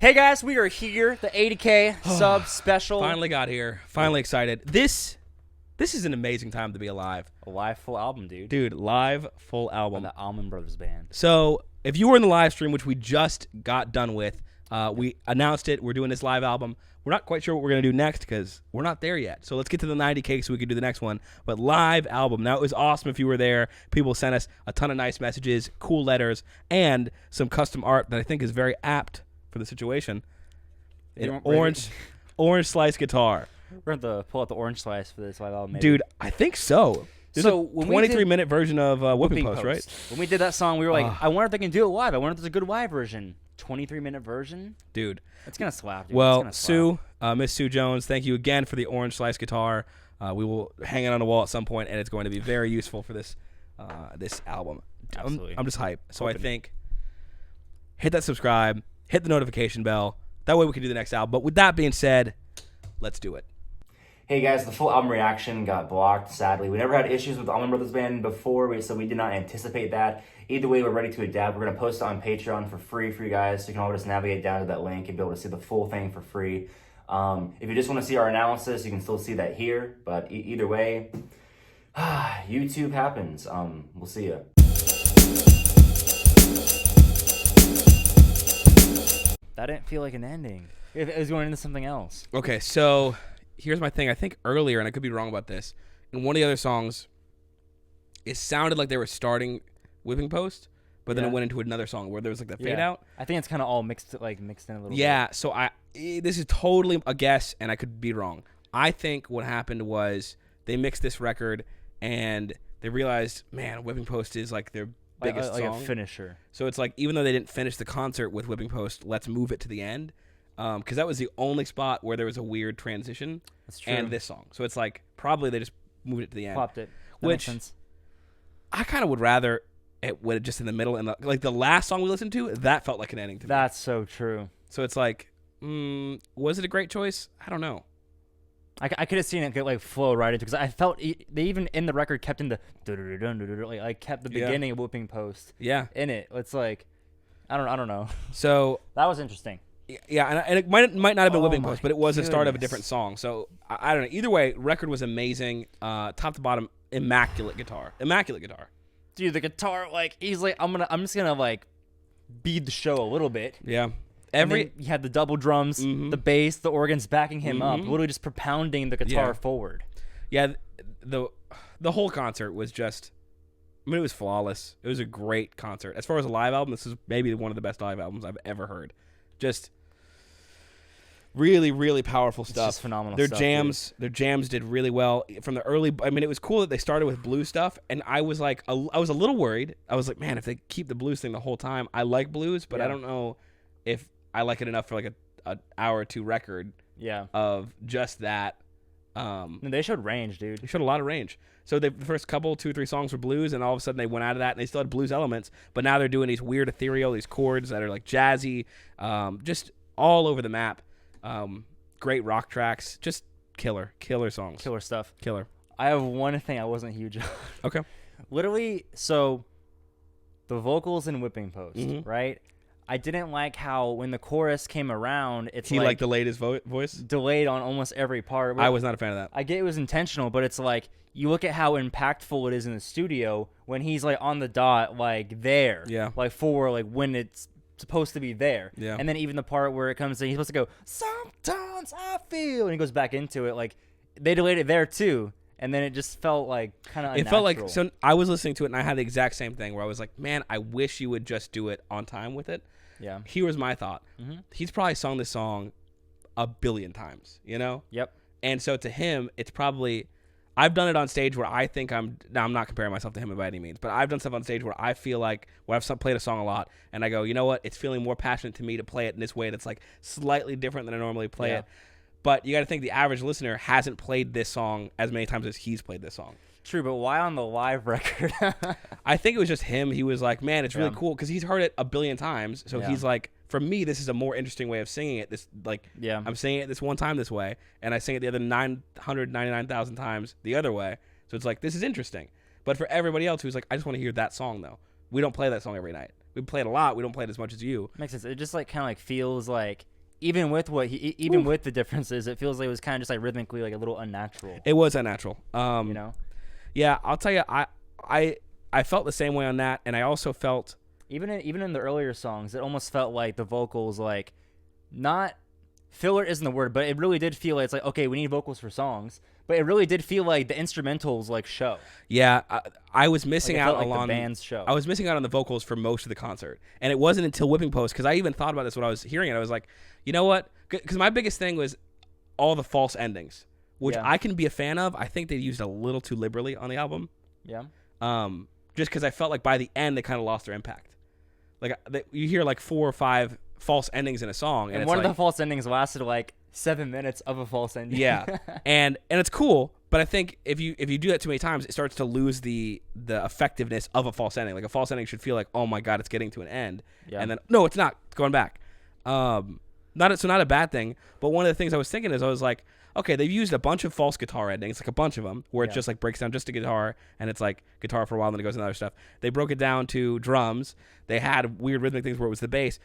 Hey guys, we are here. The 80K sub special. Finally got here. Finally excited. This is an amazing time to be alive. A live full album, dude. Dude, live full On album. the Allman Brothers Band. So if you were in the live stream, which we just got done with, we announced it. We're doing this live album. We're not quite sure what we're going to do next because we're not there yet. So let's get to the 90K so we can do the next one. But live album. Now, it was awesome if you were there. People sent us a ton of nice messages, cool letters, and some custom art that I think is very apt for the situation. An orange slice guitar. We're going to pull out the orange slice for this live album, maybe. Dude, I think so. There's So a when we 23-minute version of Whipping Post, right? When we did that song, we were like, I wonder if they can do it live. I wonder if there's a good live version. 23-minute version? Dude. It's going to slap, dude. Well, Sue, Miss Sue Jones, thank you again for the orange slice guitar. We will hang it on the wall at some point, and it's going to be very useful for this this album. Absolutely. I'm just hyped. So I think hit that subscribe, hit the notification bell. That way we can do the next album. But with that being said, let's do it. Hey guys, the full album reaction got blocked, sadly. We never had issues with the Allman Brothers Band before, so we did not anticipate that. Either way, we're ready to adapt. We're going to post it on Patreon for free for you guys, so you can all just navigate down to that link and be able to see the full thing for free. If you just want to see our analysis, you can still see that here, but either way, YouTube happens. We'll see ya. That didn't feel like an ending. It was going into something else. Okay, so here's my thing. I think earlier, and I could be wrong about this, in one of the other songs, it sounded like they were starting Whipping Post, but then it went into another song where there was like the fade out. I think it's kind of all mixed in a little bit. Yeah, so this is totally a guess, and I could be wrong. I think what happened was they mixed this record, and they realized, man, Whipping Post is like their biggest like song. a finisher. So it's like, even though they didn't finish the concert with Whipping Post, let's move it to the end. Because that was the only spot where there was a weird transition. That's true. And this song. So it's like, probably they just moved it to the end. Popped it. That Which makes sense. I kind of would rather it would just in the middle. And like the last song we listened to, that felt like an ending to me. That's so true. So it's like, was it a great choice? I don't know. I could have seen it get like flow right into, because I felt they even in the record kept in the like kept the beginning of Whipping Post in it. It's like I don't know. So that was interesting. Yeah, and it might not have been Whipping Post, but it was the start of a goodness. different song. So I don't know. Either way, record was amazing. Top to bottom, immaculate guitar. Dude, the guitar, like he's like I'm just gonna like beat the show a little bit. Yeah. You had the double drums, the bass, the organs backing him up, literally just propounding the guitar forward. Yeah, the whole concert was just, I mean, it was flawless. It was a great concert. As far as a live album, this is maybe one of the best live albums I've ever heard. Just really, really powerful stuff. It's just phenomenal Their stuff, their jams did really well from the early. I mean, it was cool that they started with blues stuff, and I was like, I was a little worried. I was like, man, if they keep the blues thing the whole time, I like blues, but I don't know if I like it enough for like an hour or two record. Of just that. They showed range, dude. They showed a lot of range. So the first couple, 2 or 3 songs were blues, and all of a sudden they went out of that, and they still had blues elements, but now they're doing these weird ethereal, these chords that are like jazzy, just all over the map. Great rock tracks, just killer songs. Killer stuff. Killer. I have one thing I wasn't huge on. Okay. Literally, so the vocals in Whipping Post, right? I didn't like how when the chorus came around, He like delayed his voice? Delayed on almost every part. I was not a fan of that. I get it was intentional, but it's like you look at how impactful it is in the studio when he's like on the dot, like there. Yeah. Like for like when it's supposed to be there. Yeah. And then even the part where it comes in, he's supposed to go, sometimes I feel, and he goes back into it. Like they delayed it there too. And then it just felt like kind of unnatural. It felt like, so I was listening to it and I had the exact same thing where I was like, man, I wish you would just do it on time with it. Yeah. Here was my thought. He's probably sung this song a billion times, you know? Yep. And so to him, it's probably, I've done it on stage where I think I'm not comparing myself to him by any means, but I've done stuff on stage where I feel like, where I've played a song a lot, and I go, you know what? It's feeling more passionate to me to play it in this way that's like slightly different than I normally play it. But you got to think the average listener hasn't played this song as many times as he's played this song. True, but why on the live record? I think it was just him. He was like, man, it's really cool because he's heard it a billion times. So he's like, for me, this is a more interesting way of singing it. This I'm singing it this one time this way, and I sing it the other 999,000 times the other way. So it's like, this is interesting. But for everybody else who's like, I just want to hear that song though. We don't play that song every night. We play it a lot. We don't play it as much as you. Makes sense. It just like kind of like feels like even with with the differences, it feels like it was kind of just like rhythmically like a little unnatural. It was unnatural. Yeah, I'll tell you, I felt the same way on that, and I also felt even in the earlier songs, it almost felt like the vocals like not filler isn't the word, but it really did feel like it's like, okay, we need vocals for songs, but it really did feel like the instrumentals like show. Yeah, I was missing out like on the band's show. I was missing out on the vocals for most of the concert, and it wasn't until Whipping Post, because I even thought about this when I was hearing it. I was like, you know what? Because my biggest thing was all the false endings, which I can be a fan of. I think they used a little too liberally on the album. Yeah. Just because I felt like by the end they kind of lost their impact. Like you hear like 4 or 5 false endings in a song, and it's one like, of the false endings lasted like 7 minutes of a false ending. Yeah, and it's cool, but I think if you do that too many times, it starts to lose the effectiveness of a false ending. Like a false ending should feel like, oh my god, it's getting to an end, and then no, it's not. It's going back. Not a bad thing, but one of the things I was thinking is I was like, okay, they've used a bunch of false guitar endings, like a bunch of them, where it just like breaks down just to guitar, and it's like guitar for a while, and then it goes into other stuff. They broke it down to drums. They had weird rhythmic things where it was the bass.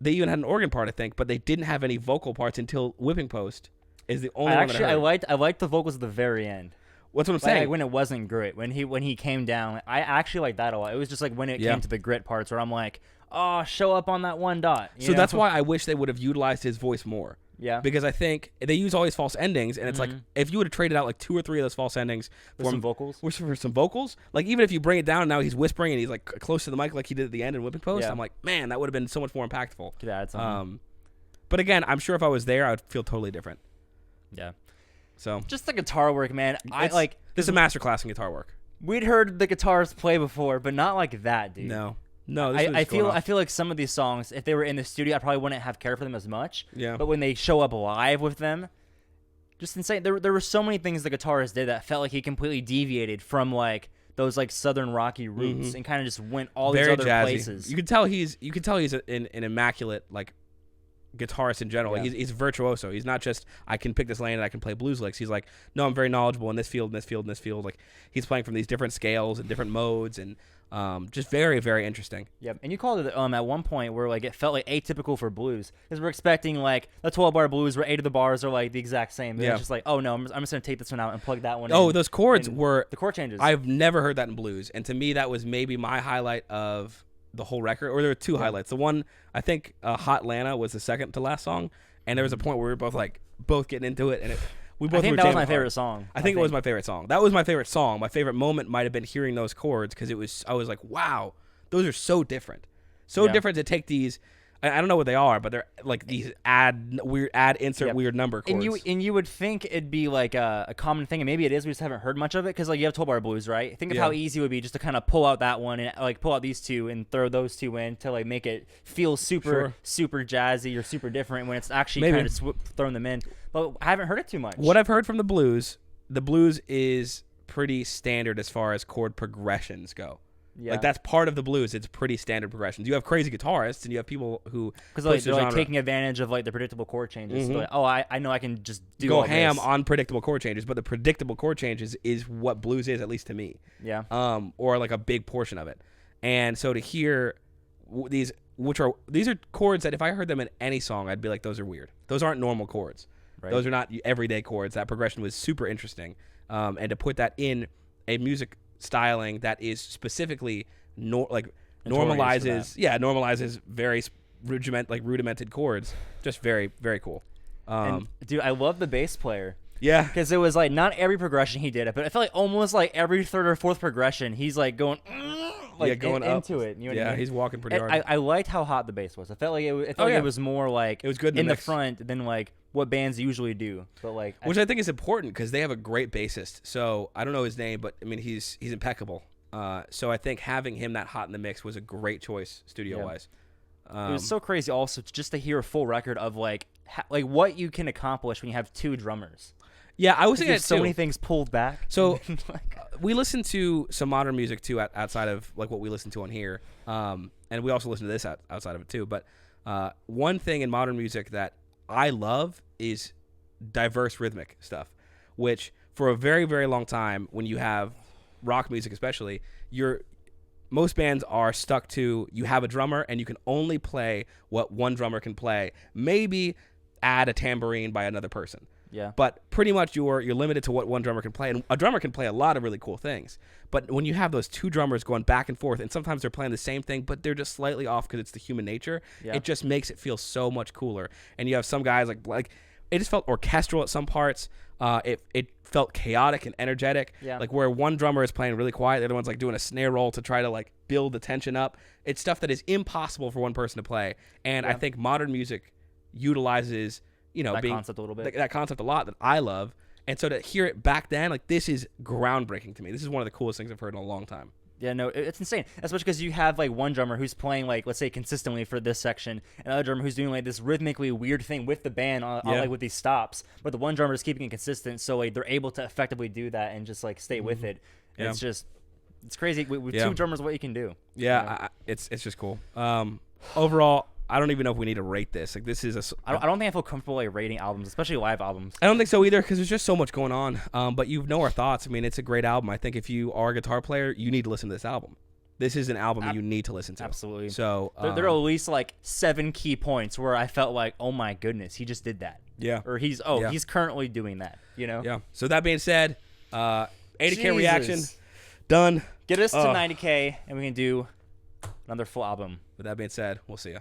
They even had an organ part, I think, but they didn't have any vocal parts until Whipping Post is the only one that I heard. I liked the vocals at the very end. What's what I'm saying? Like when it wasn't grit, when he came down, I actually liked that a lot. It was just like when it came to the grit parts where I'm like, oh, show up on that one dot. So that's why I wish they would have utilized his voice more. Yeah. Because I think they use all these false endings, and it's like if you would have traded out like 2 or 3 of those false endings for some vocals, like even if you bring it down, now he's whispering and he's like close to the mic like he did at the end in Whipping Post. I'm like, man, that would have been so much more impactful. Could add something. But again, I'm sure if I was there, I would feel totally different. Yeah. So just the guitar work, man. This is a masterclass in guitar work. We'd heard the guitars play before, but not like that, dude. No, I feel like some of these songs, if they were in the studio, I probably wouldn't have cared for them as much. Yeah. But when they show up live with them, just insane. There were so many things the guitarist did that felt like he completely deviated from like those like southern rocky roots and kind of just went all these other places. You can tell he's an immaculate like guitarist in general. Yeah. He's virtuoso. He's not just I can pick this lane and I can play blues licks. He's like, no, I'm very knowledgeable in this field, in this field, in this field. Like he's playing from these different scales and different modes and just very, very interesting. Yep. And you called it at one point where like it felt like atypical for blues because we're expecting like the 12-bar blues where 8 of the bars are like the exact same. It's just like, oh no, I'm just gonna take this one out and plug that one in. Oh, those chords were the chord changes. I've never heard that in blues, and to me that was maybe my highlight of the whole record. Or there were 2 highlights. The one I think Hot Lana was the second to last song, and there was a point where we were both getting into it, and we both. I think that was my favorite song. I think it was my favorite song. That was my favorite song. My favorite moment might have been hearing those chords because I was like, wow, those are so different, different to take these. I don't know what they are, but they're like these insert weird number chords. And you would think it'd be like a common thing, and maybe it is. We just haven't heard much of it because like you have 12-bar blues, right? Think of how easy it would be just to kind of pull out that one and like pull out these 2 and throw those 2 in to like make it feel super jazzy or super different when it's actually kind of throwing them in. But I haven't heard it too much. What I've heard from the blues is pretty standard as far as chord progressions go. Yeah. Like that's part of the blues. It's pretty standard progressions. You have crazy guitarists and you have people who because they're like taking advantage of like the predictable chord changes. So like, oh, I know I can just go ham on predictable chord changes, but the predictable chord changes is what blues is, at least to me. Yeah. Or like a big portion of it. And so to hear these are chords that if I heard them in any song, I'd be like, those are weird. Those aren't normal chords. Right. Those are not everyday chords. That progression was super interesting. And to put that in a music styling that is specifically normalizes very rudimented chords. Just very, very cool. And, dude, I love the bass player. Yeah, because it was like not every progression he did it, but I felt like almost like every 3rd or 4th progression he's like going going up into it. You know what I mean? He's walking pretty hard. I liked how hot the bass was. I felt like it was more like it was good in the front than like what bands usually do. But like which I think is important because they have a great bassist. So I don't know his name, but I mean he's impeccable. So I think having him that hot in the mix was a great choice studio wise. It was so crazy also just to hear a full record of like what you can accomplish when you have 2 drummers. Yeah, I was thinking so many things pulled back. So we listen to some modern music too outside of like what we listen to on here, and we also listen to this outside of it too. But one thing in modern music that I love is diverse rhythmic stuff, which for a very, very long time, when you have rock music especially, most bands are stuck to you have a drummer and you can only play what one drummer can play. Maybe add a tambourine by another person. Yeah. But pretty much you're limited to what one drummer can play. And a drummer can play a lot of really cool things. But when you have those two drummers going back and forth, and sometimes they're playing the same thing, but they're just slightly off because it's the human nature, it just makes it feel so much cooler. And you have some guys like it just felt orchestral at some parts. It felt chaotic and energetic. Yeah. Like where one drummer is playing really quiet, the other one's like doing a snare roll to try to like build the tension up. It's stuff that is impossible for one person to play. And I think modern music utilizes, that being concept a little bit. that concept a lot that I love. And so to hear it back then, like this is groundbreaking to me. This is one of the coolest things I've heard in a long time. Yeah, no, it's insane. Especially because you have like one drummer who's playing like, let's say, consistently for this section, and another drummer who's doing like this rhythmically weird thing with the band on like with these stops. But the one drummer is keeping it consistent, so like they're able to effectively do that and just like stay with it. Yeah. It's crazy with two drummers what you can do. Yeah, it's just cool. Overall, I don't even know if we need to rate this. Like this is I don't think I feel comfortable like rating albums, especially live albums. I don't think so either because there's just so much going on. But you know our thoughts. I mean, it's a great album. I think if you are a guitar player, you need to listen to this album. This is an album that you need to listen to. Absolutely. So there are at least like 7 key points where I felt like, oh my goodness, he just did that. Yeah. Or he's currently doing that. Yeah. So that being said, 80K Jesus. reaction done. Get us to 90K and we can do another full album. With that being said, we'll see ya.